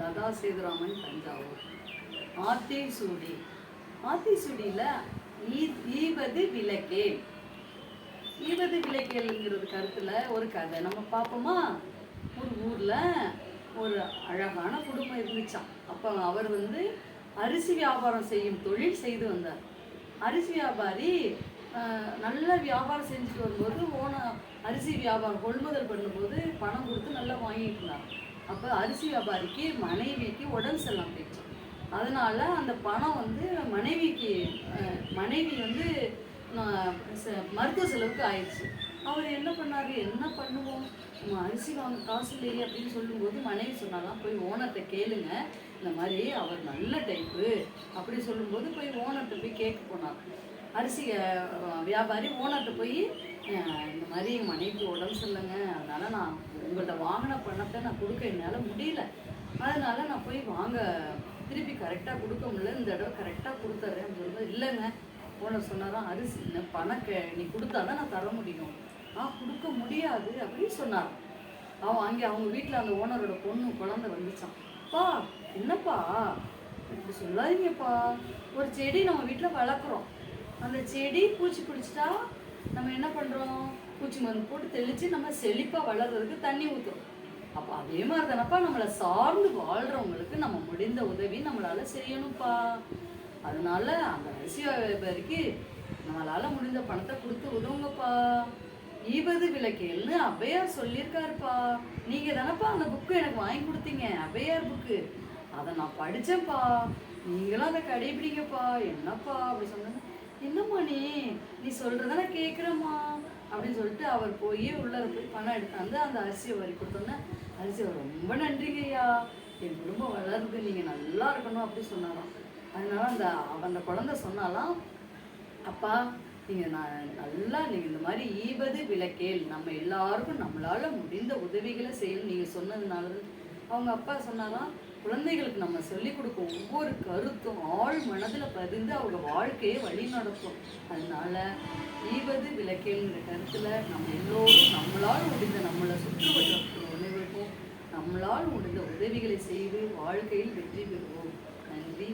லதா சேதுராமன், தஞ்சாவூர். ஆத்திசூடி. ஆத்திசூடியில் ஈவது விளக்கேல். ஈவது விளக்கேல்ங்கிறது கருத்தில் ஒரு கதை நம்ம பார்ப்போமா. ஒரு ஊரில் ஒரு அழகான குடும்பம் இருந்துச்சான். அப்போ அவர் அரிசி வியாபாரம் செய்யும் தொழில் செய்து வந்தார். அரிசி வியாபாரி நல்ல வியாபாரம் செஞ்சுட்டு வரும்போது அரிசி வியாபாரம் கொள்முதல் பண்ணும்போது பணம் கொடுத்து நல்லா வாங்கிட்டு இருந்தாங்க. அப்போ அரிசி வியாபாரிக்கு மனைவிக்கு உடம்பு சரியில்லாம போயிடுச்சு. அதனால் அந்த பணம் மனைவி மருத்துவ செலவுக்கு ஆயிடுச்சு. அவர் என்ன பண்ணார், என்ன பண்ணுவோம், அரிசி வாங்க காசு இல்லையே அப்படின்னு சொல்லும்போது மனைவி சொன்னாலாம், போய் ஓனர்கிட்ட கேளுங்க, இந்த மாதிரி அவர் நல்ல டைப்பு அப்படி சொல்லும்போது போய் ஓனர்கிட்ட போய் கேட்க போனார். அரிசி வியாபாரி ஓனர்கிட்ட போய், இந்த மாதிரி என் மனைவிக்கு உடம்பு சரியில்லைங்க, அதனால் நான் உங்கள்கிட்ட வாங்கின பணத்தை நான் கொடுக்க என்னால் முடியல, அதனால் நான் போய் திருப்பி கரெக்டாக கொடுக்க முடியல, இந்த தடவை கரெக்டாக கொடுத்துட்றேன் அப்படின்னு சொல்லும்போது, இல்லைங்க ஓனர் சொன்னாராம், அரிசி பணம் நீ கொடுத்தாதான் நான் தர முடியும், கொடுக்க முடியாது அப்படின்னு சொன்னார். அவங்க வீட்டில் அந்த ஓனரோட குழந்தை வந்துச்சான். அப்பா என்னப்பா இப்படி சொல்லாதீங்கப்பா, ஒரு செடி நம்ம வீட்டில் வளர்க்குறோம், அந்த செடி பூச்சி பிடிச்சிட்டா நம்ம என்ன பண்ணுறோம், பூச்சி மருந்து போட்டு தெளித்து நம்ம செழிப்பாக வளர்கிறதுக்கு தண்ணி ஊற்றுறோம். அப்போ அதே மாதிரி தானப்பா நம்மளை சார்ந்து வாழ்கிறவங்களுக்கு நம்ம முடிந்த உதவி நம்மளால் செய்யணும்ப்பா. அதனால அந்த அரிசி வியாபாரிக்கு நம்மளால் முடிந்த பணத்தை கொடுத்து உதவுங்கப்பா. ஈவது விளக்கேல்னு ஔவையார் சொல்லியிருக்காருப்பா. நீங்கள் தானப்பா அந்த புக்கு எனக்கு வாங்கி கொடுத்தீங்க, ஔவையார் புக்கு, அதை நான் படித்தேன்ப்பா, நீங்களும் அதை கடைபிடிங்கப்பா. என்னப்பா அப்படி சொன்னாங்க. என்னம்மா நீ சொல்கிறத நான் கேட்குறேம்மா அப்படின்னு சொல்லிட்டு அவர் போய் உள்ளே போய் பணம் எடுத்தாந்து அந்த அரிசியை வரி கொடுத்தோன்னே அரிசி ரொம்ப நன்றிங்க ஐயா, என் குடும்பம் வளருது, நீங்கள் நல்லா இருக்கணும் அப்படி சொன்னாராம். அதனால அந்த குழந்தை சொன்னாலாம், அப்பா நீங்கள் நீங்கள் இந்த மாதிரி ஈவது விளக்கேல், நம்ம எல்லாருக்கும் நம்மளால் முடிந்த உதவிகளை செய்யணும் நீங்கள் சொன்னதுனால. அவங்க அப்பா சொன்னாலாம், குழந்தைகளுக்கு நம்ம சொல்லிக் கொடுக்க ஒவ்வொரு கருத்தும் ஆழ் மனதில் பதிந்து அவங்க வாழ்க்கையை வழி நடத்தும். அதனால ஈவது விளக்கேல்ங்கிற கருத்தில் நம்ம எல்லோரும் நம்மளால் முடிந்த நம்மளை சுற்றுவட்டத்தில் உணர்வுக்கும் நம்மளால் முடிந்த உதவிகளை செய்து வாழ்க்கையில் வெற்றி பெறுவோம். நன்றி.